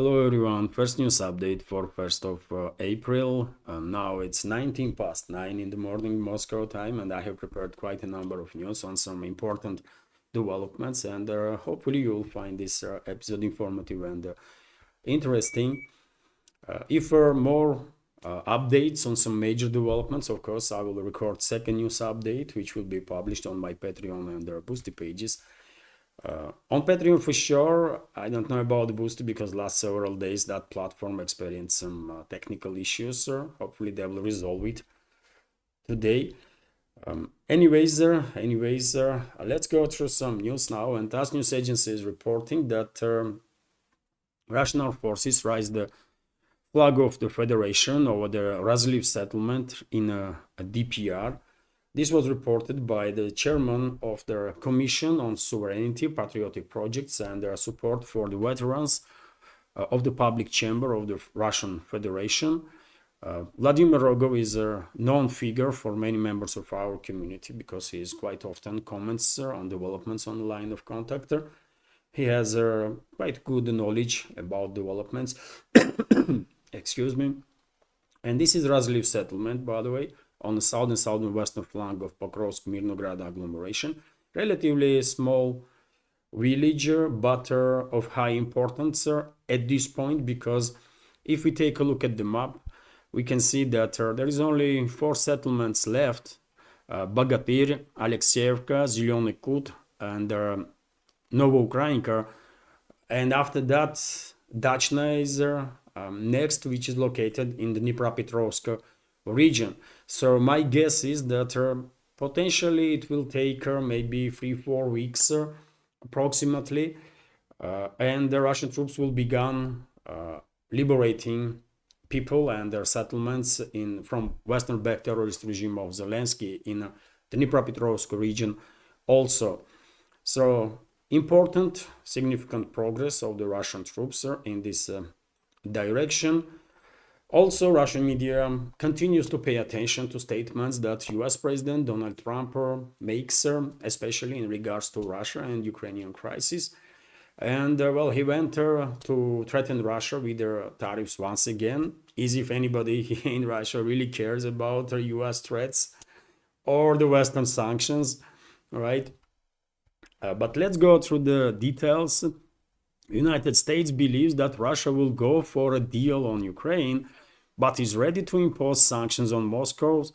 Hello everyone, first news update for 1st of April. Now it's 19 past 9 in the morning Moscow time, and I have prepared quite a number of news on some important developments, and hopefully you'll find this episode informative and interesting. If there are more updates on some major developments, of course I will record second news update, which will be published on my Patreon and Boosty pages. On Patreon for sure. I don't know about Boosty because last several days that platform experienced some technical issues. Hopefully they will resolve it today. Anyways, let's go through some news now. And TASS news agency is reporting that Russian armed forces raised the flag of the Federation over the Razliv settlement in a DPR. This was reported by the chairman of the Commission on Sovereignty, Patriotic Projects and their support for the veterans of the Public Chamber of the Russian Federation. Vladimir Rogov is a known figure for many members of our community because he is quite often comments on developments on the line of contact. He has quite good knowledge about developments. Excuse me. And this is Razliv settlement, by the way, on the southern western flank of Pokrovsk-Mirnograd agglomeration. Relatively small village, but of high importance at this point, because if we take a look at the map, we can see that there is only 4 settlements left: Bogatyr, Alexeyevka, Zelený Kut, and Novoukrainka. And after that, Dachna is next, which is located in the Dnipropetrovsk region. So my guess is that potentially it will take maybe 3-4 weeks approximately, and the Russian troops will begin liberating people and their settlements from western backed terrorist regime of Zelensky in the Dnipropetrovsk region also. So important, significant progress of the Russian troops in this direction. Also, Russian media continues to pay attention to statements that US President Donald Trump makes, especially in regards to Russia and Ukrainian crisis. And well, he went to threaten Russia with their tariffs once again, as if anybody in Russia really cares about US threats or the Western sanctions, right? But let's go through the details. United States believes that Russia will go for a deal on Ukraine, but is ready to impose sanctions on Moscow's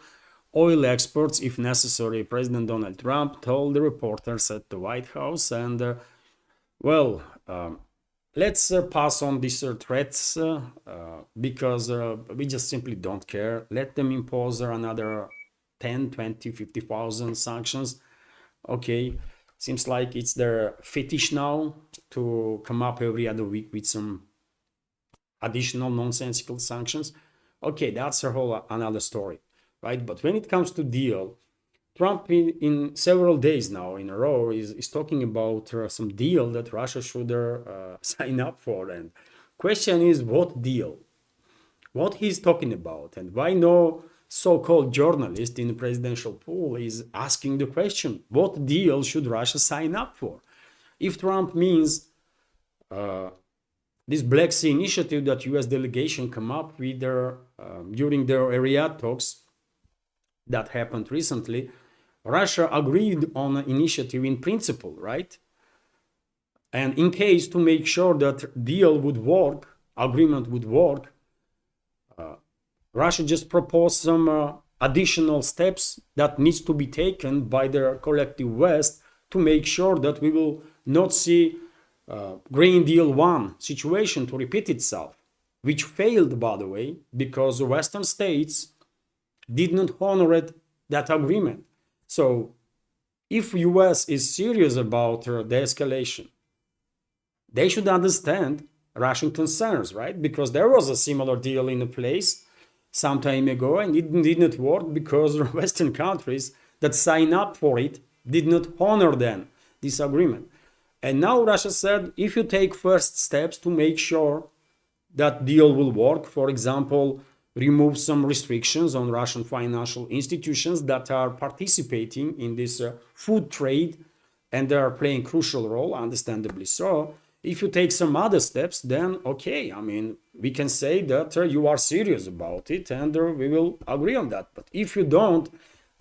oil exports if necessary, President Donald Trump told the reporters at the White House. And well, let's pass on these threats because we just simply don't care. Let them impose another 10, 20, 50,000 sanctions. Okay, seems like it's their fetish now to come up every other week with some additional nonsensical sanctions. Okay, that's a whole another story, right? But when it comes to deal, Trump in several days now in a row is talking about some deal that Russia should sign up for. And question is, what deal? What he's talking about, and why no so-called journalist in the presidential pool is asking the question, what deal should Russia sign up for? If Trump means this Black Sea initiative that US delegation come up with during their area talks that happened recently, Russia agreed on an initiative in principle, right? And in case to make sure that deal would work, agreement would work, Russia just proposed some additional steps that needs to be taken by the collective West to make sure that we will not see Green Deal 1 situation to repeat itself, which failed, by the way, because the Western states did not honor that agreement. So if US is serious about the escalation, they should understand Russian concerns, right? Because there was a similar deal in place some time ago and it did not work because Western countries that signed up for it did not honor then this agreement. And now Russia said, if you take first steps to make sure that deal will work, for example, remove some restrictions on Russian financial institutions that are participating in this food trade, and they are playing crucial role, understandably so. If you take some other steps, then okay, I mean, we can say that you are serious about it, and we will agree on that. But if you don't,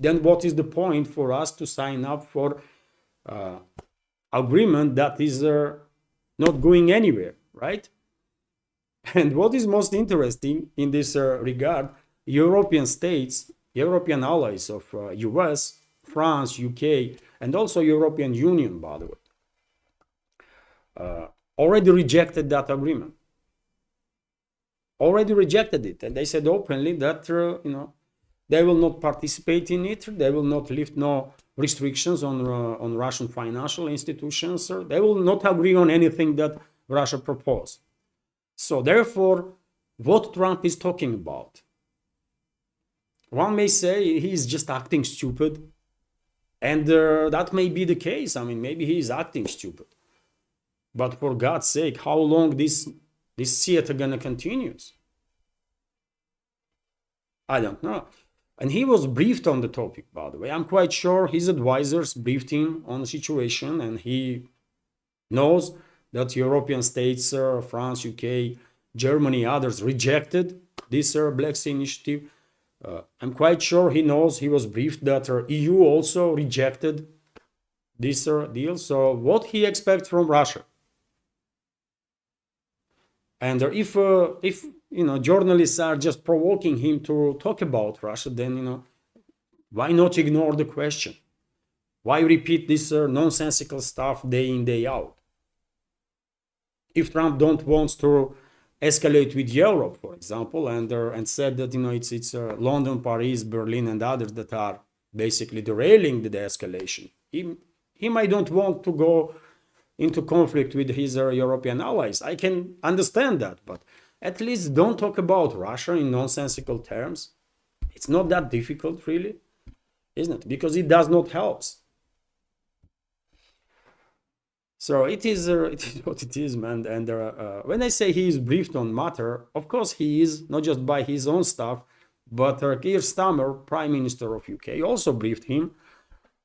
then what is the point for us to sign up for agreement that is not going anywhere, right? And what is most interesting in this regard, European states, European allies of US, France, UK, and also European Union, by the way, already rejected that agreement. Already rejected it, and they said openly that they will not participate in it. They will not lift no restrictions on Russian financial institutions. They will not agree on anything that Russia proposed. So therefore, what Trump is talking about, one may say he is just acting stupid, and that may be the case. I mean, maybe he is acting stupid, but for God's sake, how long this theater gonna continues? I don't know. And he was briefed on the topic, by the way. I'm quite sure his advisors briefed him on the situation, and he knows that European states, France, UK, Germany, others rejected this Black Sea initiative. I'm quite sure he knows, he was briefed that EU also rejected this deal. So what he expects from Russia? And if journalists are just provoking him to talk about Russia, then why not ignore the question? Why repeat this nonsensical stuff day in, day out? If Trump don't wants to escalate with Europe, for example, and said that it's London, Paris, Berlin, and others that are basically derailing the escalation, he might don't want to go into conflict with his European allies. I can understand that, but at least don't talk about Russia in nonsensical terms. It's not that difficult, really, isn't it? Because it does not help. So it is what it is, man. And when I say he is briefed on matter, of course he is, not just by his own staff, but Keir Starmer, Prime Minister of UK, also briefed him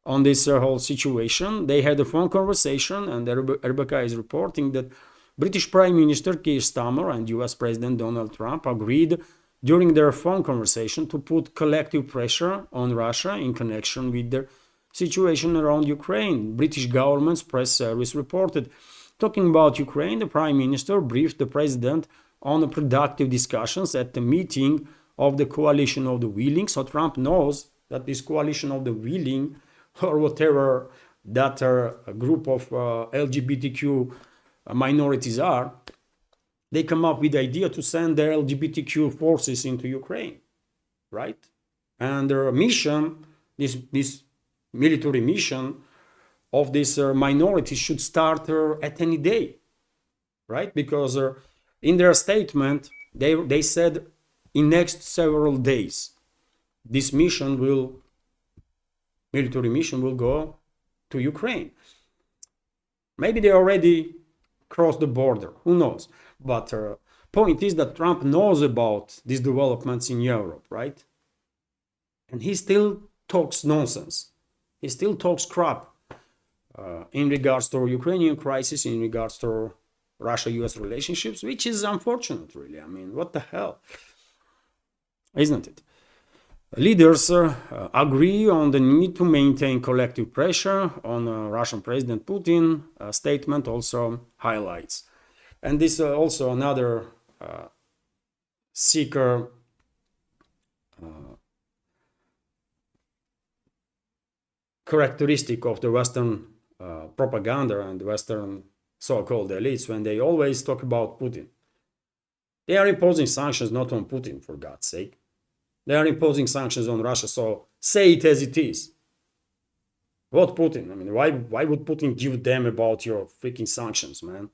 on this whole situation. They had a phone conversation, and Rebecca is reporting that British Prime Minister Keir Starmer and US President Donald Trump agreed during their phone conversation to put collective pressure on Russia in connection with the situation around Ukraine. British government's press service reported. Talking about Ukraine, the Prime Minister briefed the President on the productive discussions at the meeting of the Coalition of the Willing. So Trump knows that this Coalition of the Willing, or whatever that group of LGBTQ minorities are, they come up with the idea to send their LGBTQ forces into Ukraine, right? And their mission, this military mission of these minorities should start at any day, right? Because in their statement, they said in next several days, this military mission will go to Ukraine. Maybe they already crossed the border, who knows? But point is that Trump knows about these developments in Europe, right? And he still talks nonsense. He still talks crap in regards to Ukrainian crisis, in regards to Russia-US relationships, which is unfortunate, really. I mean, what the hell? Isn't it? Leaders agree on the need to maintain collective pressure on Russian President Putin. Statement also highlights. And this also another seeker characteristic of the Western propaganda and Western so-called elites, when they always talk about Putin. They are imposing sanctions not on Putin, for God's sake. They are imposing sanctions on Russia, so say it as it is. What Putin? I mean, why would Putin give a damn about your freaking sanctions, man?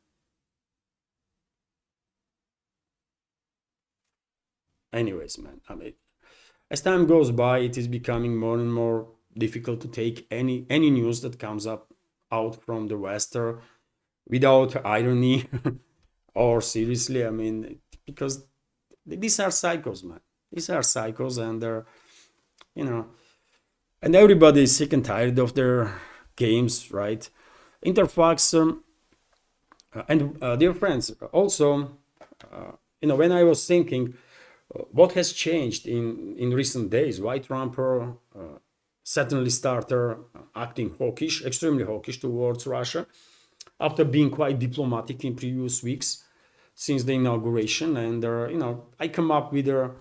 Anyways, man, I mean, as time goes by, it is becoming more and more difficult to take any news that comes out from the West without irony or seriously. I mean, because these are psychos, man. These are psychos, and they're, and everybody is sick and tired of their games, right? Interfax Dear friends, also, when I was thinking, what has changed in recent days? Why Trump suddenly started acting hawkish, extremely hawkish towards Russia, after being quite diplomatic in previous weeks since the inauguration? And I come up with a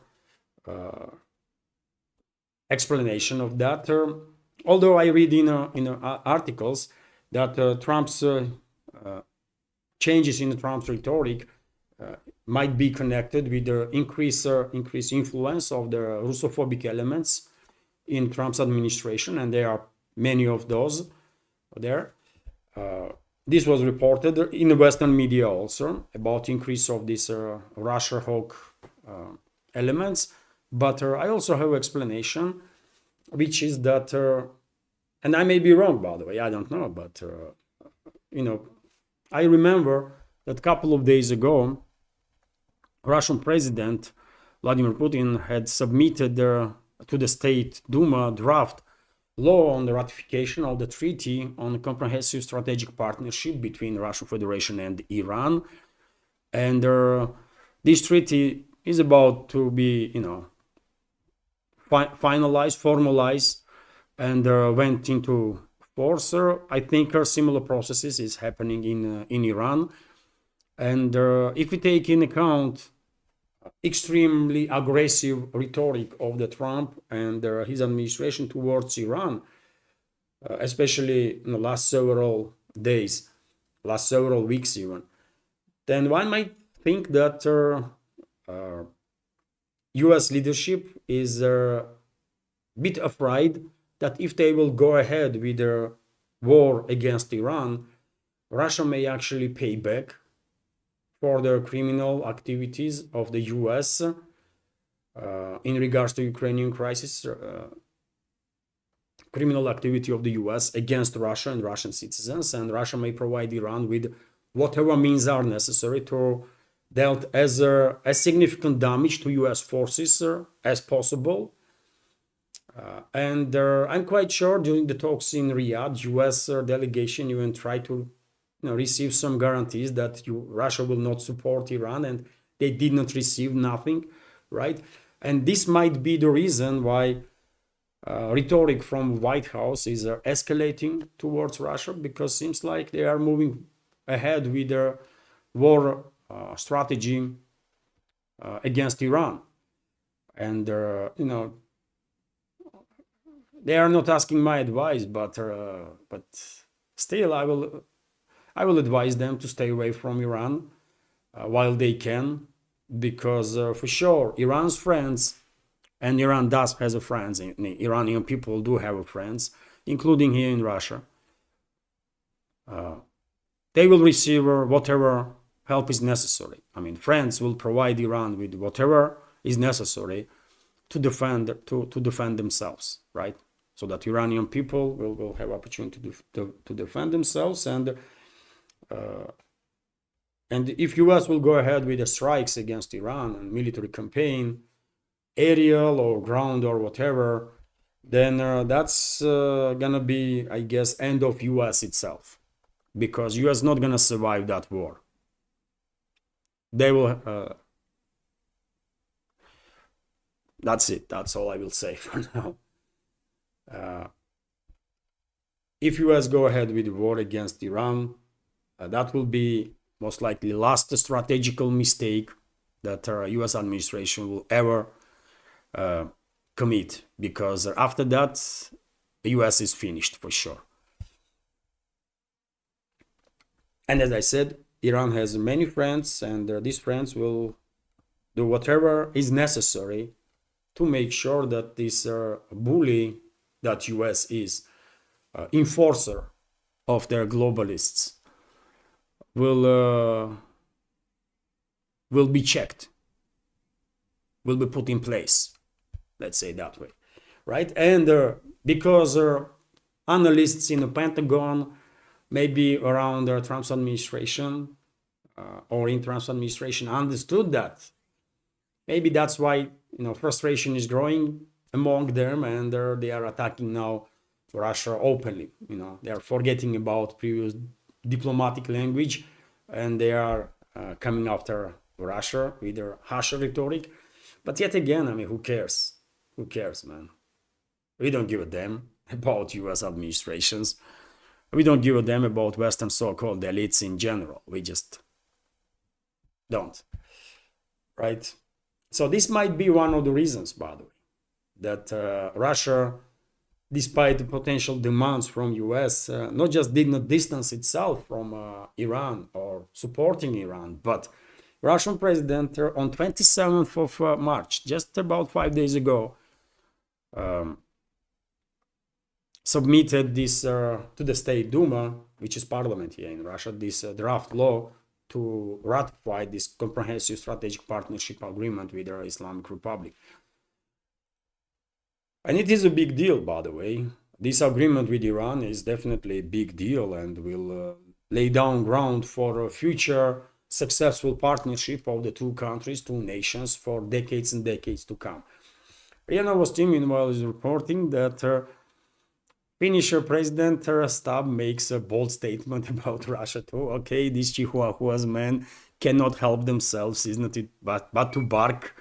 explanation of that. Although I read in articles that Trump's changes in Trump's rhetoric might be connected with the increased influence of the Russophobic elements in Trump's administration, and there are many of those there. This was reported in the Western media also about increase of these Russia hawk elements. But I also have explanation, which is that, and I may be wrong, by the way, I don't know, but I remember that a couple of days ago, Russian President Vladimir Putin had submitted to the State Duma draft law on the ratification of the treaty on a comprehensive strategic partnership between the Russian Federation and Iran. And this treaty is about to be, finalized, formalized, and went into force. I think similar processes is happening in Iran. And if we take in account extremely aggressive rhetoric of the Trump and his administration towards Iran, especially in the last several days, last several weeks even, then one might think that US leadership is a bit afraid that if they will go ahead with their war against Iran, Russia may actually pay back for the criminal activities of the US in regards to Ukrainian crisis, criminal activity of the US against Russia and Russian citizens, and Russia may provide Iran with whatever means are necessary to dealt as significant damage to US forces as possible. And I'm quite sure during the talks in Riyadh, US delegation even tried to receive some guarantees that Russia will not support Iran, and they did not receive nothing, right? And this might be the reason why rhetoric from White House is escalating towards Russia, because it seems like they are moving ahead with their war strategy against Iran. And, they are not asking my advice, but still I will advise them to stay away from Iran while they can, because for sure Iran's friends, and Iran does has a friends, Iranian people do have a friends, including here in Russia, they will receive whatever help is necessary. I mean, friends will provide Iran with whatever is necessary to defend themselves, right? So that Iranian people will have opportunity to defend themselves, and if US will go ahead with the strikes against Iran and military campaign, aerial or ground or whatever, then that's gonna be, I guess, end of US itself, because US not gonna survive that war. They will. That's it. That's all I will say for now. If US go ahead with the war against Iran, that will be most likely last strategical mistake that US administration will ever commit, because after that the US is finished for sure. And as I said, Iran has many friends, and these friends will do whatever is necessary to make sure that this bully that US is, enforcer of their globalists, will be checked, will be put in place, let's say that way, right? And because analysts in the Pentagon, maybe around Trump's administration or in Trump's administration, understood that, maybe that's why frustration is growing among them, and they are attacking now Russia openly. They are forgetting about previous diplomatic language, and they are coming after Russia with their harsh rhetoric. But yet again, I mean, who cares? Who cares, man? We don't give a damn about US administrations. We don't give a damn about Western so-called elites in general. We just don't, right? So this might be one of the reasons, by the way, that Russia, despite the potential demands from US, not just did not distance itself from Iran or supporting Iran, but Russian president on 27th of March, just about 5 days ago, submitted this to the State Duma, which is parliament here in Russia, this draft law to ratify this comprehensive strategic partnership agreement with the Islamic Republic. And it is a big deal, by the way. This agreement with Iran is definitely a big deal and will lay down ground for a future successful partnership of the two countries, two nations, for decades and decades to come. RIA Novosti, meanwhile, is reporting that Finnish President Stubb makes a bold statement about Russia too. Okay, these Chihuahuas, man, cannot help themselves, isn't it? But to bark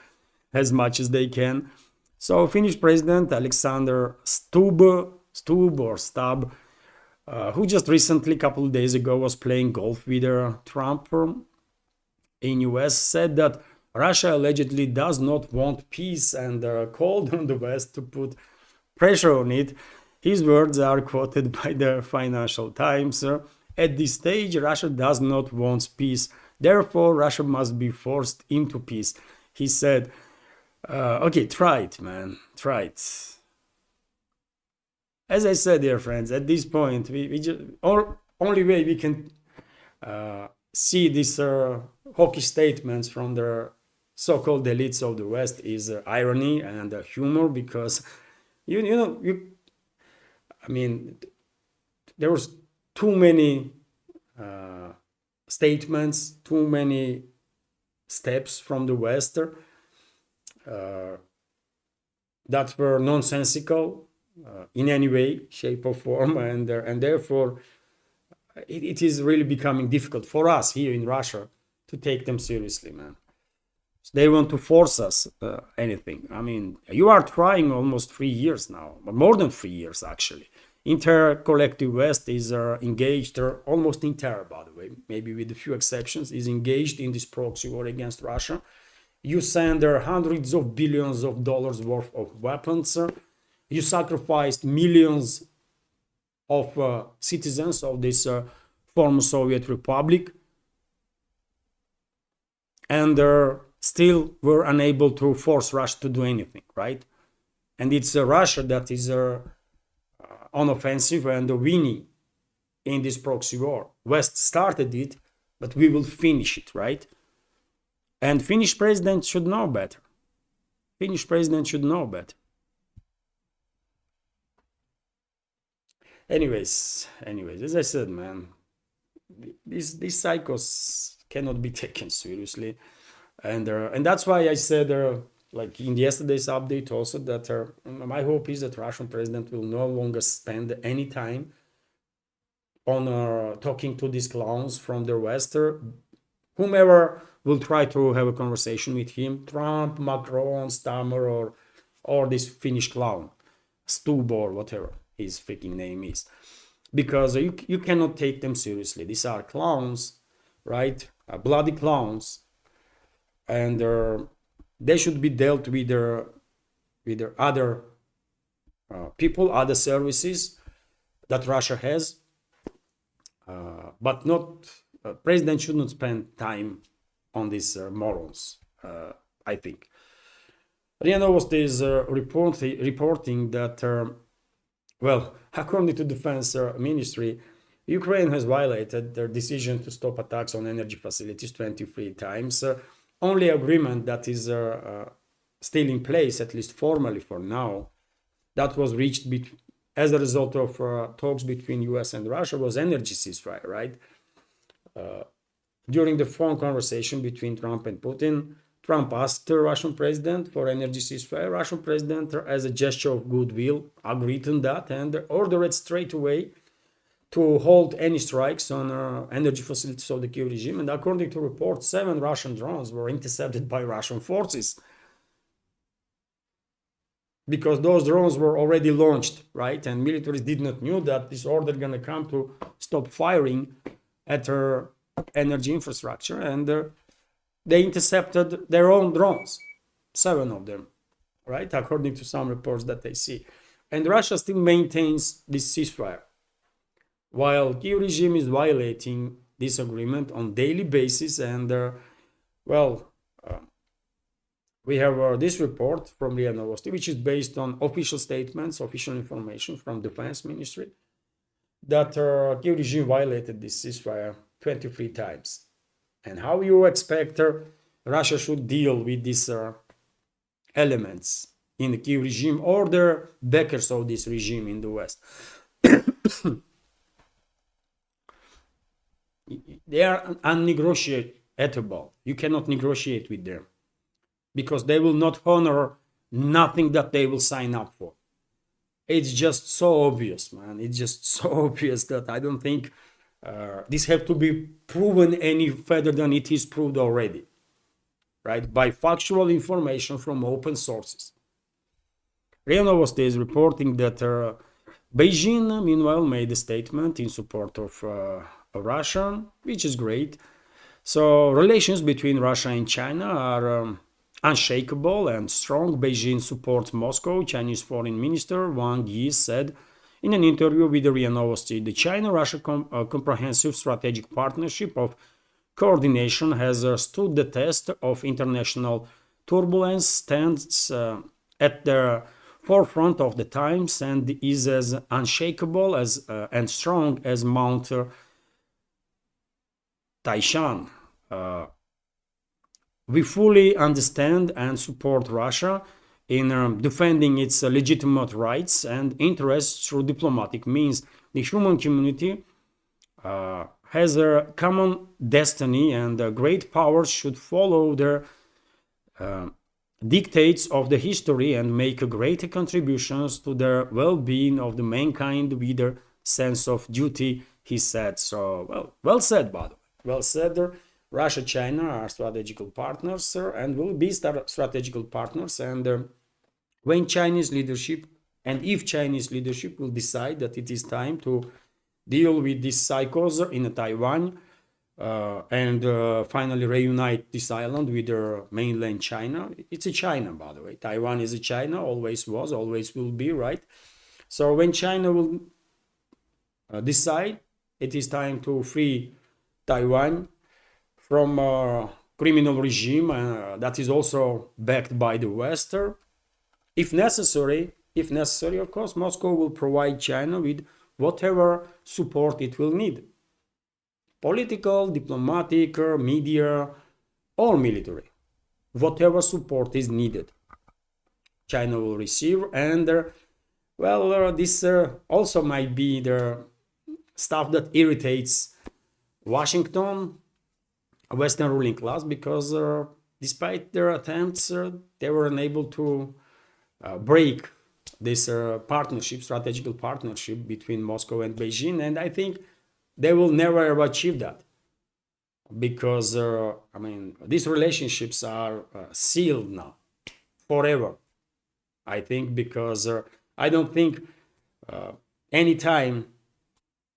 as much as they can. So Finnish President Alexander Stubb, who just recently, a couple of days ago, was playing golf with Trump in US, said that Russia allegedly does not want peace and called on the West to put pressure on it. His words are quoted by the Financial Times. At this stage, Russia does not want peace. Therefore, Russia must be forced into peace. He said, okay, try it, man. Try it. As I said, dear friends, at this point, we just only way we can see these hawkish statements from the so-called elites of the West is irony and humor, because I mean, there was too many statements, too many steps from the West that were nonsensical in any way, shape, or form, and therefore it is really becoming difficult for us here in Russia to take them seriously, man. So they want to force us anything. I mean, you are trying almost 3 years now, but more than 3 years actually. Entire collective West is engaged, almost entire, by the way, maybe with a few exceptions, is engaged in this proxy war against Russia. You send hundreds of billions of dollars worth of weapons. You sacrificed millions of citizens of this former Soviet Republic, and still were unable to force Russia to do anything, right? And it's Russia that is on offensive and winning in this proxy war. West started it, but we will finish it, right? And Finnish president should know better. Finnish president should know better. Anyways, as I said, man, these psychos cannot be taken seriously, and that's why I said like in yesterday's update also, that my hope is that Russian president will no longer spend any time on talking to these clowns from the West, whomever will try to have a conversation with him, Trump, Macron, Stammer, or this Finnish clown, Stubb, or whatever his freaking name is, because you cannot take them seriously. These are clowns, right? Bloody clowns, and they should be dealt with their other people, other services that Russia has, but not president should not spend time on these morons. I think RIA Novosti is reporting that well, according to Defense Ministry, Ukraine has violated their decision to stop attacks on energy facilities 23 times. Only agreement that is still in place, at least formally for now, that was reached as a result of talks between US and Russia, was energy ceasefire, right? During the phone conversation between Trump and Putin, Trump asked the Russian president for energy ceasefire. Russian president, as a gesture of goodwill, agreed on that and ordered straight away to hold any strikes on energy facilities of the Kiev regime. And according to reports, 7 Russian drones were intercepted by Russian forces, because those drones were already launched, right? And militaries did not know that this order gonna come to stop firing at her energy infrastructure, and they intercepted their own drones, 7 of them, right? According to some reports that they see. And Russia still maintains this ceasefire, while Kiev regime is violating this agreement on daily basis. And we have this report from RIA Novosti, which is based on official statements, official information from Defense Ministry, that Kiev regime violated this ceasefire 23 times. And how you expect Russia should deal with these elements in the Kiev regime or the backers of this regime in the West? They are unnegotiable. You cannot negotiate with them, because they will not honor nothing that they will sign up for. It's just so obvious, man. It's just so obvious that I don't think this have to be proven any further than it is proved already, right? By factual information from open sources. RIA Novosti is reporting that Beijing, meanwhile, made a statement in support of Russia, which is great. So relations between Russia and China are unshakable and strong. Beijing supports Moscow. Chinese Foreign Minister Wang Yi said in an interview with the RIA Novosti, the China-Russia comprehensive strategic partnership of coordination has stood the test of international turbulence, stands at the forefront of the times, and is as unshakable as and strong as Mount Taishan. We fully understand and support Russia in defending its legitimate rights and interests through diplomatic means. The human community has a common destiny, and great powers should follow their dictates of the history and make greater contributions to the well-being of the mankind with a sense of duty, he said. So, well said, by the way. Well said. Russia, China are strategical partners and will be strategical partners. And when Chinese leadership, and if Chinese leadership will decide that it is time to deal with this psychos in Taiwan and finally reunite this island with mainland China. It's a China, by the way. Taiwan is a China, always was, always will be, right? So when China will decide it is time to free Taiwan from a criminal regime that is also backed by the West, if necessary, of course, Moscow will provide China with whatever support it will need. Political, diplomatic, media, or military. Whatever support is needed, China will receive. And, this also might be the stuff that irritates Washington, Western ruling class, because despite their attempts, they were unable to break this strategical partnership between Moscow and Beijing. And I think they will never ever achieve that, because these relationships are sealed now forever, I think, because I don't think any time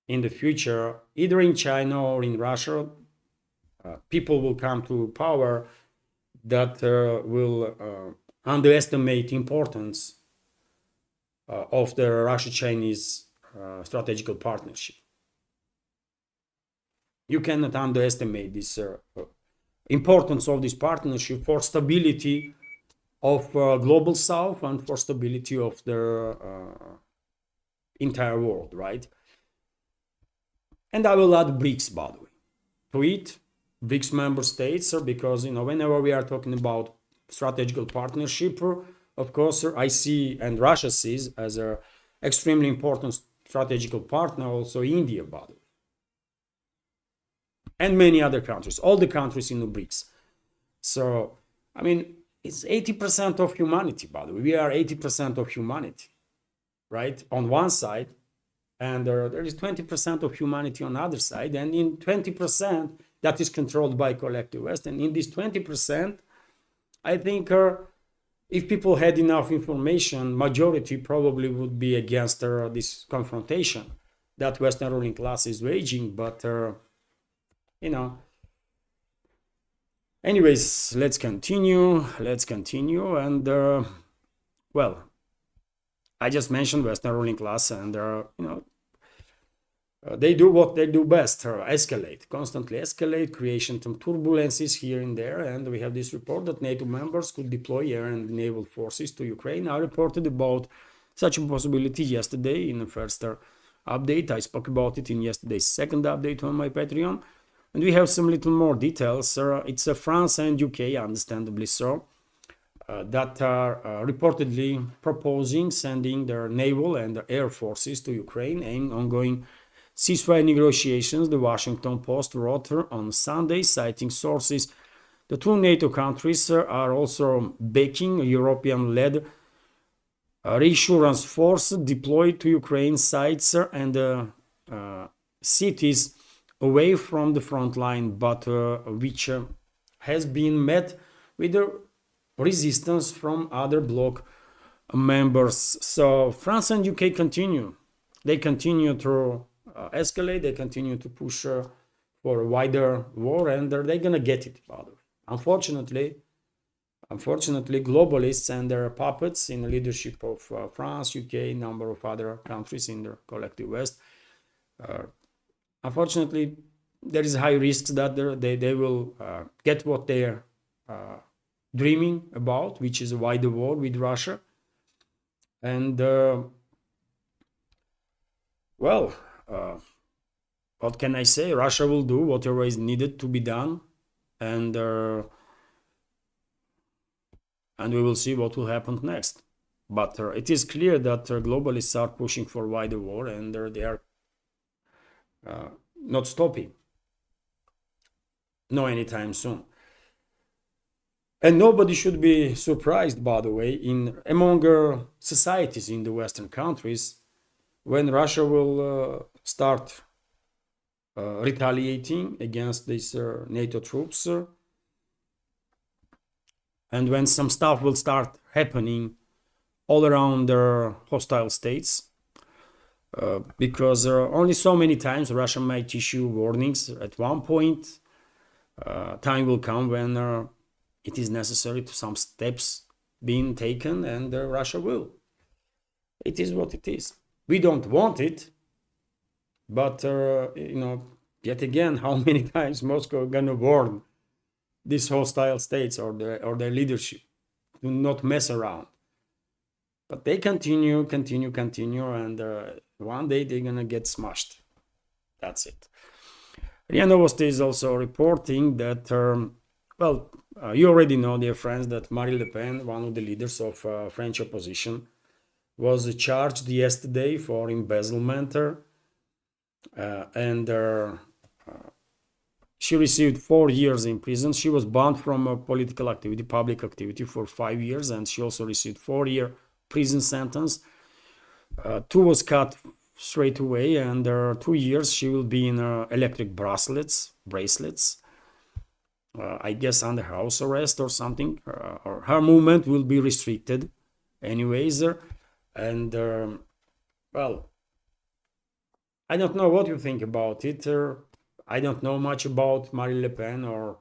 in the future, either in China or in Russia, people will come to power that will underestimate importance of the Russia-Chinese strategical partnership. You cannot underestimate this importance of this partnership for stability of global South and for stability of the entire world, right? And I will add BRICS, by the way, to it, BRICS member states, because whenever we are talking about strategical partnership, of course, I see, and Russia sees as an extremely important strategical partner, also India, by the way, and many other countries, all the countries in the BRICS. So, it's 80% of humanity, by the way. We are 80% of humanity, right? On one side, and there is 20% of humanity on the other side, and in 20% that is controlled by collective West, and in this 20%, I think if people had enough information, majority probably would be against this confrontation that Western ruling class is waging. But you know, anyways, let's continue. And well, I just mentioned Western ruling class, and they do what they do best, escalate, constantly escalate, creation some turbulences here and there. And we have this report that NATO members could deploy air and naval forces to Ukraine. I reported about such a possibility yesterday in the first update. I spoke about it in yesterday's second update on my Patreon. And we have some little more details. It's France and UK, understandably so, that are reportedly proposing sending their naval and air forces to Ukraine, aimed ongoing ceasefire negotiations, the Washington Post wrote on Sunday, citing sources. The two NATO countries are also backing a European-led reassurance force deployed to Ukraine sites and cities away from the front line, but which has been met with the resistance from other bloc members. So France and UK continue. They continue to escalate, they continue to push for a wider war, and they're gonna get it, by the way. Unfortunately, globalists and their puppets in the leadership of France, UK, a number of other countries in the collective West, unfortunately, there is high risks that they will get what they're dreaming about, which is a wider war with Russia. And well, what can I say? Russia will do whatever is needed to be done, and we will see what will happen next. But it is clear that globalists are pushing for wider war, and they are not stopping. No, anytime soon. And nobody should be surprised, by the way, among societies in the Western countries, when Russia will start retaliating against these NATO troops, and when some stuff will start happening all around their hostile states, because only so many times Russia might issue warnings. At one point, time will come when it is necessary to some steps being taken, and Russia will. It is what it is. We don't want it, but yet again, how many times Moscow gonna warn these hostile states or their leadership to not mess around? But they continue, and one day they're gonna get smashed. That's it. RIA Novosti is also reporting that, you already know, dear friends, that Marine Le Pen, one of the leaders of French opposition, was charged yesterday for embezzlement, and she received 4 years in prison. She was banned from political activity, public activity, for 5 years, and she also received 4-year prison sentence. 2 was cut straight away, and 2 years she will be in electric bracelets, I guess under house arrest or something, or her movement will be restricted anyways. And I don't know what you think about it. I don't know much about Marine Le Pen or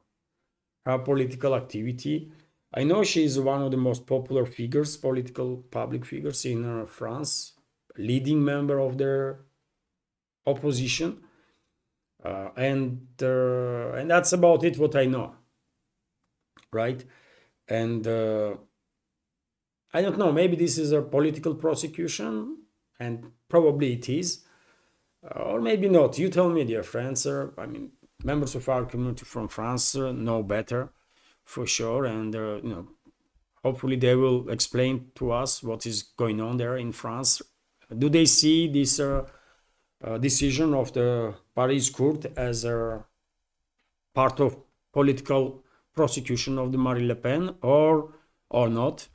her political activity. I know she is one of the most popular figures, political public figures in France, leading member of their opposition, and that's about it what I know, right? And I don't know, maybe this is a political prosecution, and probably it is, or maybe not. You tell me, dear friends. I mean, members of our community from France know better, for sure, and hopefully they will explain to us what is going on there in France. Do they see this decision of the Paris court as a part of political prosecution of the Marine Le Pen, or not?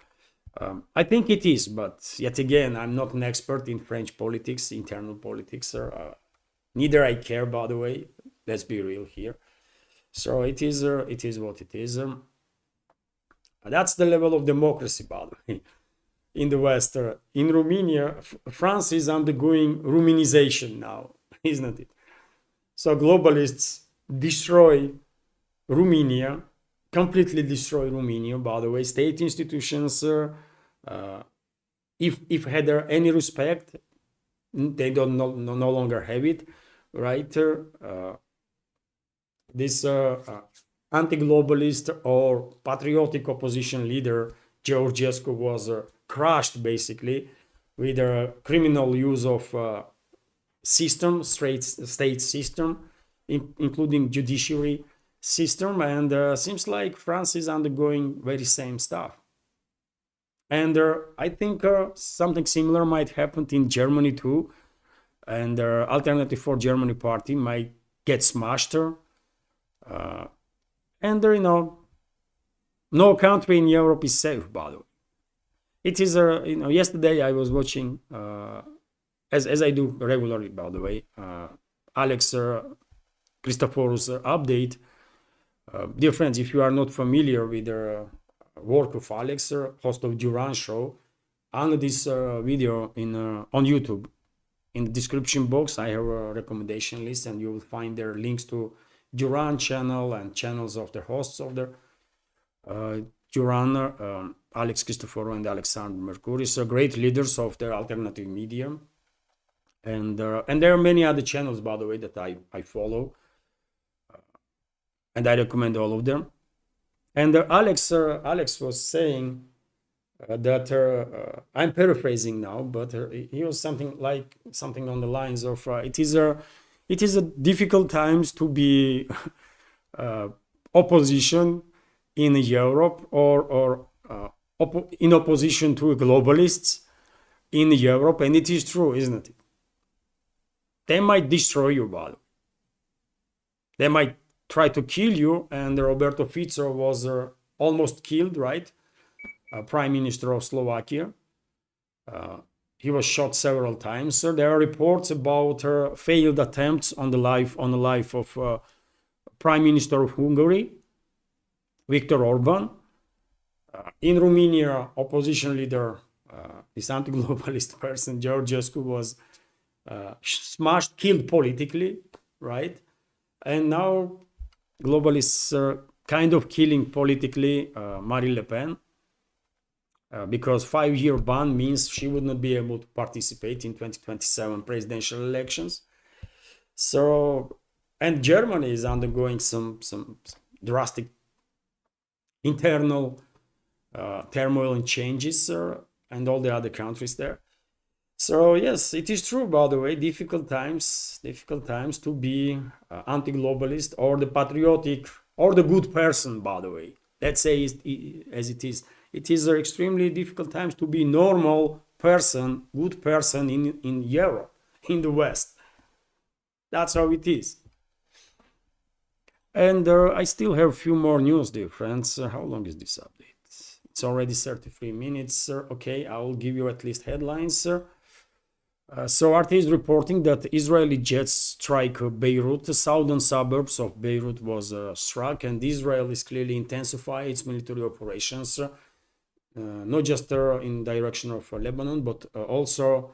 I think it is, but yet again, I'm not an expert in French politics, internal politics. Neither I care, by the way. Let's be real here. So it is what it is. That's the level of democracy, by the way, in the West. In Romania, France is undergoing Ruminization now, isn't it? So globalists destroy Romania, completely destroy Romania, by the way. State institutions, if had any respect, they don't no longer have it, right? This anti-globalist or patriotic opposition leader Georgescu was crushed basically with a criminal use of state system, including judiciary system, and seems like France is undergoing very same stuff. And I think something similar might happen in Germany too, and Alternative for Germany party might get smashed. And no country in Europe is safe, by the way. It is yesterday I was watching as I do regularly, by the way, Alex Christophorus update. Dear friends, if you are not familiar with the work of Alex, host of Duran show, under this video on YouTube, in the description box I have a recommendation list, and you will find there links to Duran channel and channels of the hosts of the Duran, Alex Christophorou and Alexander Mercouris, great leaders of the alternative media, and there are many other channels, by the way, that I follow, and I recommend all of them. And Alex was saying that I'm paraphrasing now, but he was something on the lines of it is a difficult times to be opposition in Europe or in opposition to globalists in Europe, and it is true, isn't it? They might destroy you, but they might try to kill you, and Roberto Fico was almost killed, right? Prime Minister of Slovakia. He was shot several times. There are reports about failed attempts on the life of Prime Minister of Hungary, Viktor Orban. In Romania, opposition leader, this anti-globalist person, Georgescu, was smashed, killed politically, right? And now globalists are kind of killing politically Marine Le Pen, because 5-year ban means she would not be able to participate in 2027 presidential elections. So, and Germany is undergoing some drastic internal turmoil and changes, and all the other countries there. So yes, it is true, by the way, difficult times to be anti-globalist or the patriotic or the good person, by the way. Let's say as it is. It is extremely difficult times to be normal person, good person in Europe, in the West. That's how it is. And I still have a few more news, dear friends. How long is this update? It's already 33 minutes. Okay, I will give you at least headlines. So RT is reporting that Israeli jets strike Beirut. The southern suburbs of Beirut was struck, and Israel is clearly intensifying its military operations, not just in direction of Lebanon, but also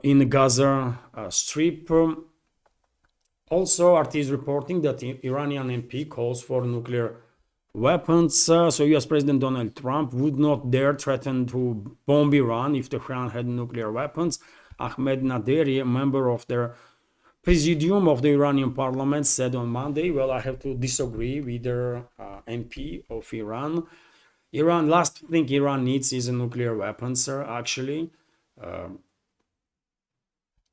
in the Gaza Strip. Also, RT is reporting that the Iranian MP calls for nuclear weapons. So US President Donald Trump would not dare threaten to bomb Iran if Tehran had nuclear weapons. Ahmed Naderi, a member of the Presidium of the Iranian parliament, said on Monday, well, I have to disagree with the MP of Iran. Last thing Iran needs is a nuclear weapons, actually,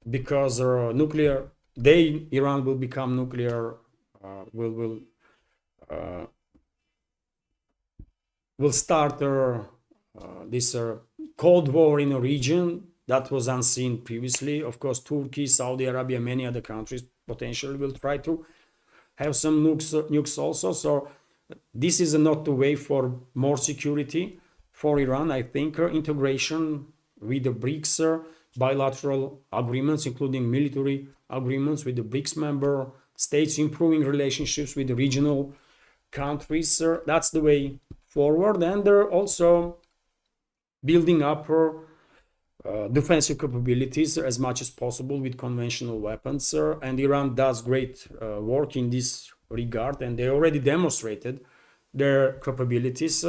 because Iran will become nuclear, will start this Cold War in a region that was unseen previously. Of course, Turkey, Saudi Arabia, many other countries potentially will try to have some nukes also. So this is not the way for more security for Iran, I think integration with the BRICS, bilateral agreements, including military agreements with the BRICS member states, improving relationships with the regional countries. That's the way forward. And they're also building up defensive capabilities as much as possible with conventional weapons. And Iran does great work in this regard, and they already demonstrated their capabilities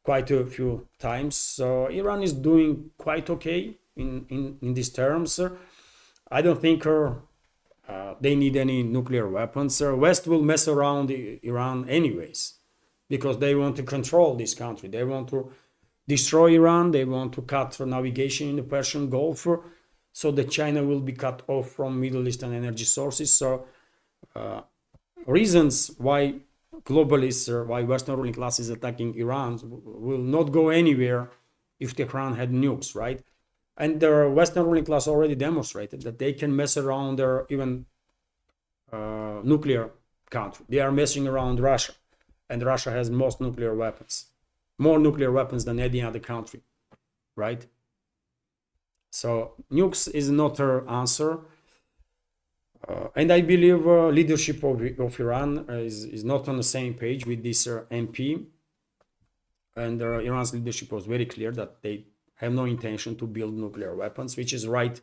quite a few times. So Iran is doing quite okay in these terms. I don't think they need any nuclear weapons. West will mess around Iran anyways, because they want to control this country. They want to destroy Iran. They want to cut navigation in the Persian Gulf, so that China will be cut off from Middle Eastern energy sources. So reasons why globalists, why Western ruling class is attacking Iran will not go anywhere if Tehran had nukes, right? And the Western ruling class already demonstrated that they can mess around their even nuclear country. They are messing around Russia, and Russia has most nuclear weapons, more nuclear weapons than any other country, right? So nukes is not her answer. And I believe leadership of Iran is not on the same page with this MP. And Iran's leadership was very clear that they have no intention to build nuclear weapons, which is right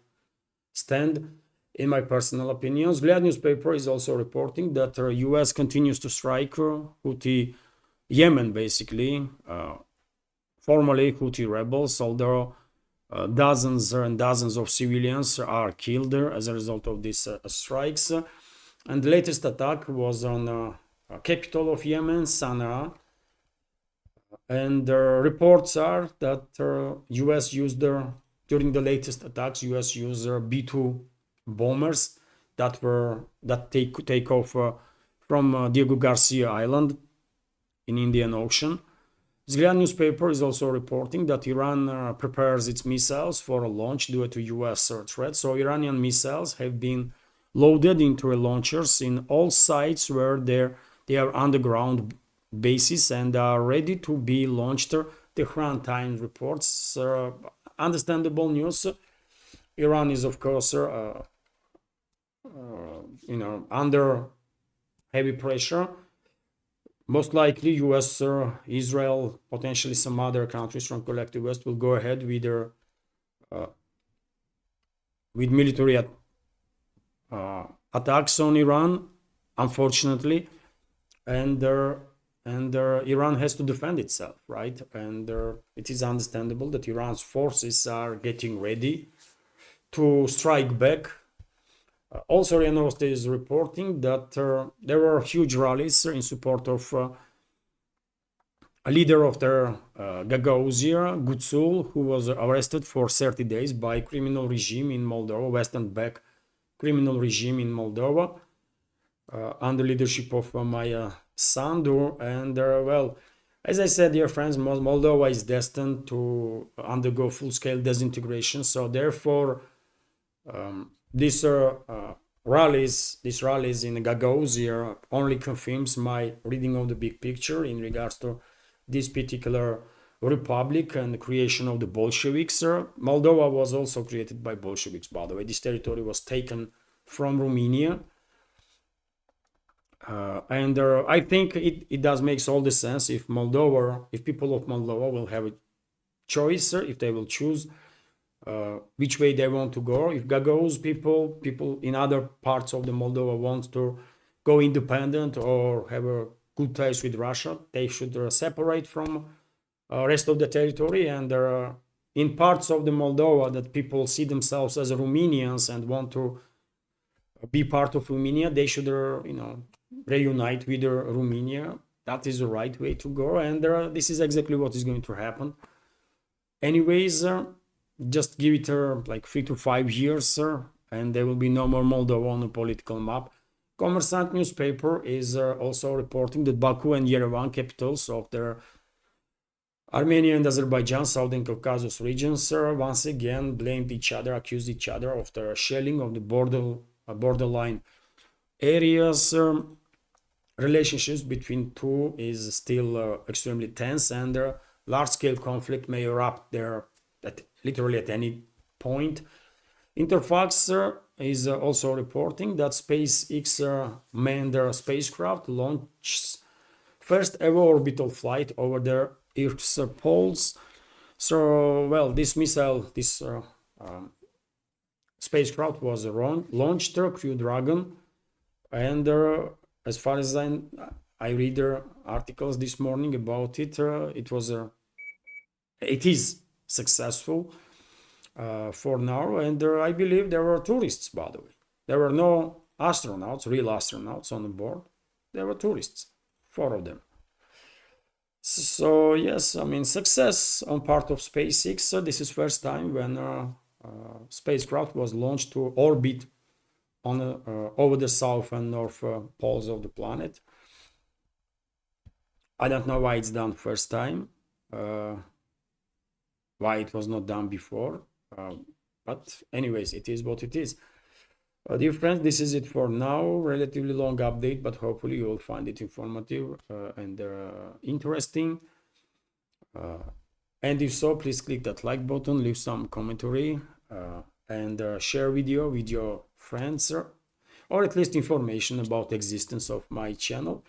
stand, in my personal opinions. Glad newspaper is also reporting that the US continues to strike Houthi Yemen, basically, formerly Houthi rebels, although dozens and dozens of civilians are killed as a result of these strikes. And the latest attack was on capital of Yemen, Sana'a. And the reports are that US used during the latest attacks, US used B-2 bombers that take off from Diego Garcia Island in Indian Ocean. Zrian newspaper is also reporting that Iran prepares its missiles for a launch due to US threat. So Iranian missiles have been loaded into launchers in all sites where they are underground bases and are ready to be launched. Tehran Times reports understandable news. Iran is, of course, under heavy pressure. Most likely, US, Israel, potentially some other countries from collective West will go ahead with their with military attacks on Iran, unfortunately, and Iran has to defend itself, right? And it is understandable that Iran's forces are getting ready to strike back. Also, RIA Novosti is reporting that there were huge rallies in support of a leader of the Gagauzia, Gutsul, who was arrested for 30 days by criminal regime in Moldova, Western-backed criminal regime in Moldova, under leadership of Maya Sandu. And well, as I said, dear friends, Moldova is destined to undergo full-scale disintegration. So therefore, these rallies in Gagauzia only confirms my reading of the big picture in regards to this particular republic and the creation of the Bolsheviks. Moldova was also created by Bolsheviks, by the way. This territory was taken from Romania. And I think it does make all the sense if people of Moldova will have a choice, if they will choose which way they want to go. If Gagauz people in other parts of the Moldova want to go independent or have a good ties with Russia, they should separate from rest of the territory. And in parts of the Moldova that people see themselves as Romanians and want to be part of Romania, they should reunite with Romania. That is the right way to go, and this is exactly what is going to happen. Anyways, just give it like 3 to 5 years, and there will be no more Moldova on the political map. Kommersant newspaper is also reporting that Baku and Yerevan, capitals of the Armenia and Azerbaijan, Southern Caucasus regions, once again blamed each other, accused each other of the shelling of the borderline areas. Relationships between two is still extremely tense, and large-scale conflict may erupt there literally at any point. Interfax is also reporting that SpaceX manned spacecraft launches first ever orbital flight over the Earth's poles. So, well, this missile, this spacecraft was launched Crew Dragon, and as far as I read articles this morning about it, it is successful for now, and I believe there were tourists, by the way. There were no astronauts, real astronauts on board. There were tourists, 4 of them. So yes, I mean, success on part of SpaceX. This is first time when spacecraft was launched to orbit on over the south and north poles of the planet. I don't know why it's done first time, why it was not done before, but anyways, it is what it is. Dear friends, this is it for now. Relatively long update, but hopefully you will find it informative and interesting. And if so, please click that like button, leave some commentary, and share video with your friends, or at least information about the existence of my channel.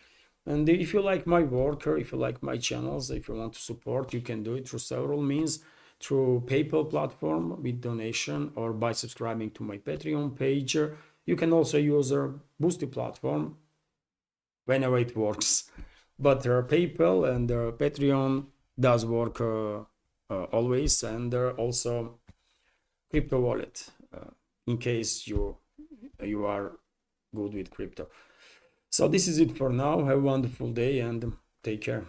And if you like my work, or if you like my channels, if you want to support, you can do it through several means. Through PayPal platform with donation, or by subscribing to my Patreon page. You can also use a Boosty platform whenever it works. But PayPal and Patreon does work always, and also crypto wallet in case you are good with crypto. So this is it for now. Have a wonderful day and take care.